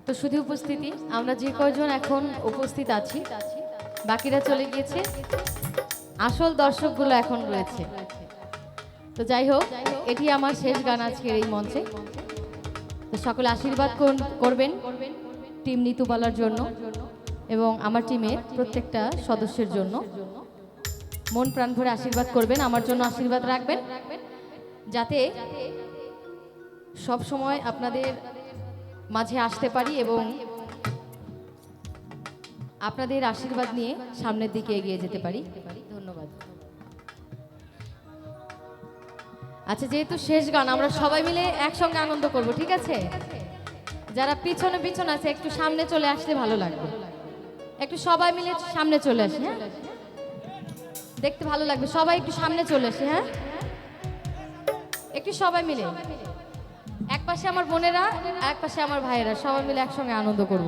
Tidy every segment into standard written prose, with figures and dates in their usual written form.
তো শুধু উপস্থিতি আমরা যে কয়জন এখন উপস্থিত আছি, বাকিরা চলে গিয়েছে, আসল দর্শকগুলো এখন রয়েছে। তো যাই হোক, এটি আমার শেষ গান আজকের এই মঞ্চে। তো সকলে আশীর্বাদ করবেন টিম নিতুবালার জন্য এবং আমার টিমের প্রত্যেকটা সদস্যের জন্য। মন প্রাণ ভরে আশীর্বাদ করবেন, আমার জন্য আশীর্বাদ রাখবেন, যাতে সব সময় আপনাদের মাঝে আসতে পারি এবং আপনাদের আশীর্বাদ নিয়ে সামনের দিকে এগিয়ে যেতে পারি। ধন্যবাদ। আচ্ছা, যেহেতু শেষ গান, আমরা সবাই মিলে একসঙ্গে আনন্দ করব, ঠিক আছে? যারা পিছনে পিছনে আছে একটু সামনে চলে আসলে ভালো লাগবে। একটু সবাই মিলে সামনে চলে আসে, হ্যাঁ, দেখতে ভালো লাগবে। সবাই একটু সামনে চলে আসে, হ্যাঁ, একটু সবাই মিলে। এক পাশে আমার বোনেরা, এক পাশে আমার ভাইয়েরা, সবাই মিলে একসঙ্গে আনন্দ করব।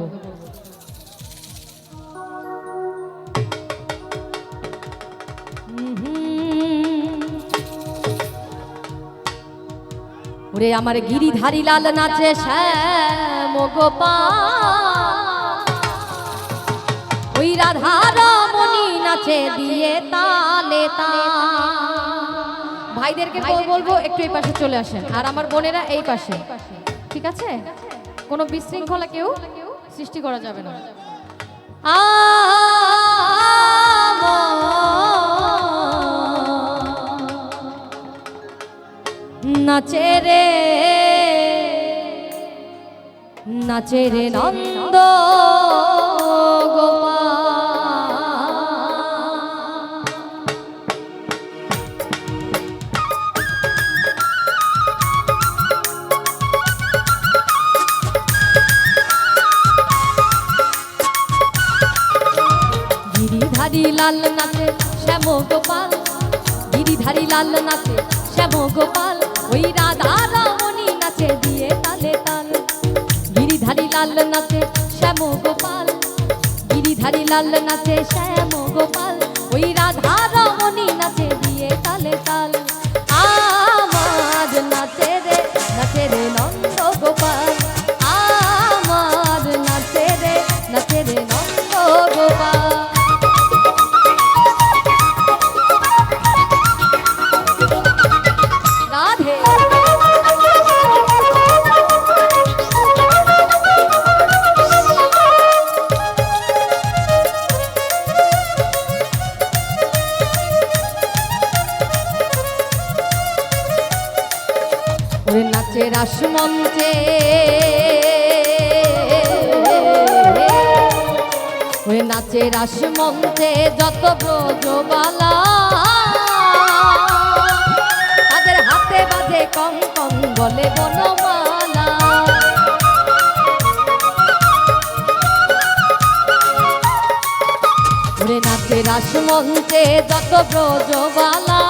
ওরে আমার গিরিধারী লাল নাচে শ্যাম গোপাল, ওই রাধা রমণী নাচে দিয়ে তালে তাল। ভাইদেরকে বলবো একটু এই পাশে চলে আসেন, আর আমার বোনেরা এই পাশে, ঠিক আছে? কোনো বিশৃঙ্খলা কেউ সৃষ্টি করা যাবে না। নাচে রে নাচে রে নন্দ গোপাল, গিরিধারী লাল নাচে শ্যাম গোপাল, গিরিধারী লাল নাচে শ্যাম গোপাল, ওই রাধা রমণী নাচে দিয়ে তালে তাল। গিরিধারী লাল নাচে শ্যাম গোপাল, গিরিধারী লাল নাচে শ্যাম গোপাল, ওই রাধা রমণী নাচে দিয়ে তালে তাল। আমার নাচে রে নন্দ গোপাল, আমার নাচে রে নন্দ গোপাল। নাচে রাসমঞ্চে, ওই নাচে রাসমঞ্চে যত ব্রজবালা, তাদের হাতে বাজে কঙ্কন বলে বনমালা। ওরে নাচে রাসমঞ্চে যত ব্রজবালা,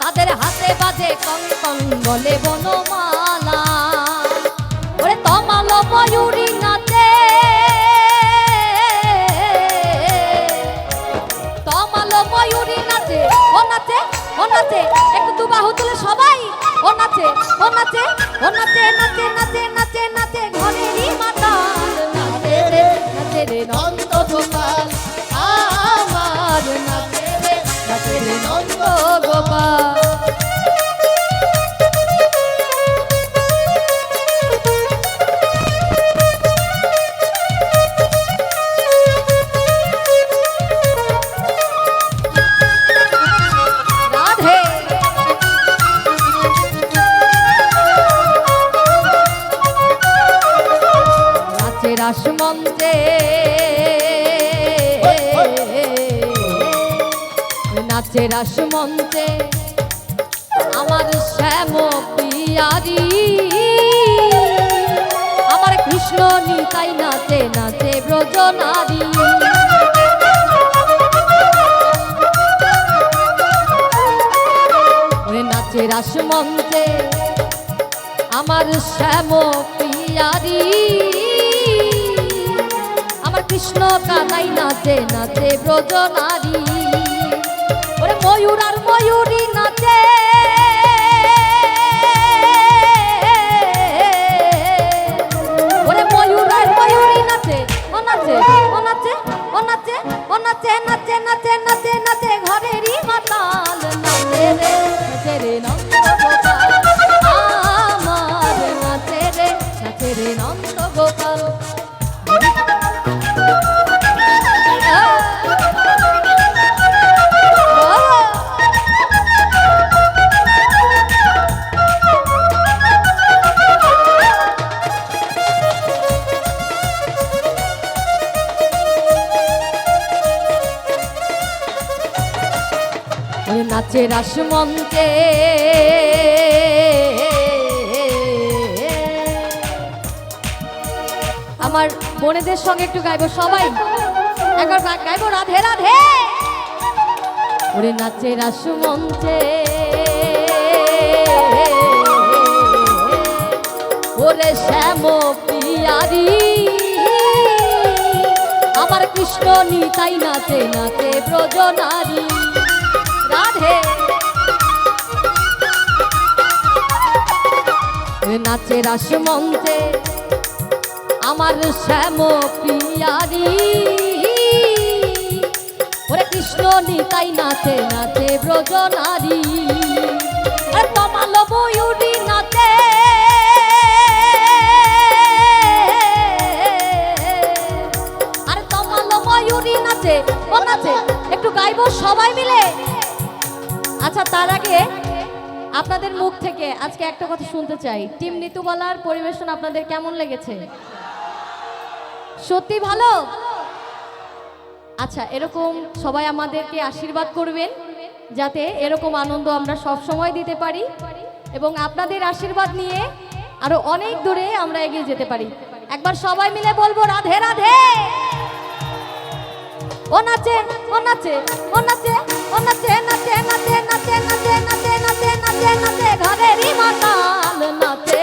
তাদের হাতে বাজে কঙ্কন বলে বনমালা। ওরে তমাল ময়ূরী নাচে, তমাল ময়ূরী নাচে, ও নাচে ও নাচে, একটু দুবাহু তুলে সবাই, ও নাচে ও নাচে ও নাচে, নাচে নাচে নাচে নাচে ঘরেরই মাতাল। নাচে রে নন্দ গোপাল, আমার নাচে রে নন্দ গোপাল। রাসমঞ্চে নাচে রাসমঞ্চে আমার শ্যাম পিয়ারি, আমার কৃষ্ণ নিতাই নাচে নাচে ব্রজ নারী। নাচে রাসমঞ্চে আমার শ্যাম পিয়ারি, আমার কৃষ্ণ কানাই নাচে নাচে ব্রজ নারী। ওরে ময়ূর আর ময়ূরী নাচে, ওরে ময়ূর রে নন্দ গোপাল। নাচে রাসমন্ত্রে আমার বোনেদের সঙ্গে একটু গাইবো, সবাই একবার গাইবো রাধে রাধে। ওরে নাচে রাসমন্ত্রে ওরে শ্যাম পিয়ারি আমার কৃষ্ণ নিতাই নাচে নাচে ব্রজ নারী রাধে। নাচে রাসমন্ত্রে আমার শ্যাম পিয়ারি ওরে কৃষ্ণ নিতাই নাচে নাচে ব্রজ নারী। তমাল ময়ূরী নাচে আর তমাল ময়ূরী নাচে, ও নাচে একটু গাইবো সবাই মিলে। আচ্ছা তার আগে আপনাদের মুখ থেকে আজকে একটা কথা শুনতে চাই, টিম নিতুবালার পরিবেশন আপনাদের কেমন লেগেছে? সত্যি ভালো? আচ্ছা এরকম সবাই আমাদেরকে আশীর্বাদ করবেন যাতে এরকম আনন্দ আমরা সব সময় দিতে পারি এবং আপনাদের আশীর্বাদ নিয়ে আরো অনেক দূরে আমরা এগিয়ে যেতে পারি। একবার সবাই মিলে বলবো রাধে রাধে। ও নাচে ও নাচে ও নাচে ও নাচে নাচে নাচে নাচে নাচে নাচে নাচে নাচে নাচে ঘরেরই মাতাল নাচে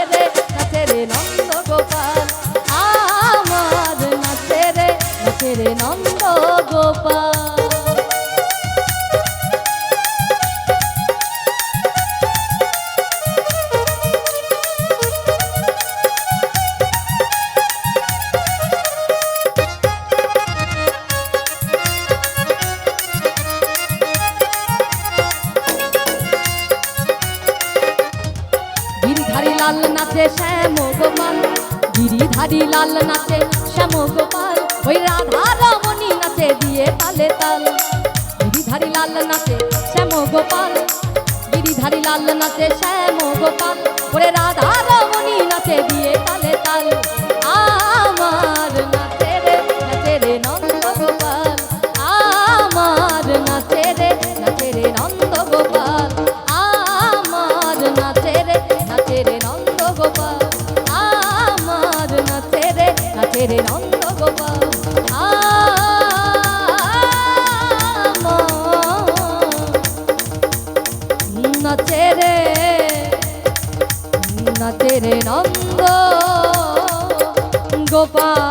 রে নন্দ গোপাল আমার নাচে রে নন্দ গোপাল। লাল নাচে শ্যাম গোপাল, গিরিধারী লাল নাচে শ্যাম গোপাল, ওই রাধা রমণী নাচে দিয়ে তালে তাল। গিরিধারী লাল নাচে শ্যাম গোপাল, গিরিধারী লাল নাচে শ্যাম গোপাল, ওরে রাধা রমণী নাচে দিয়ে তালে তাল। আমার নাচে রে নন্দ গোপাল, আমার নাচে রে নন্দ গোপাল, আমার নাচে রে নন্দ গোপাল, আমার নাচে রে নন্দ গোপাল, নাচে রে নন্দ গোপাল।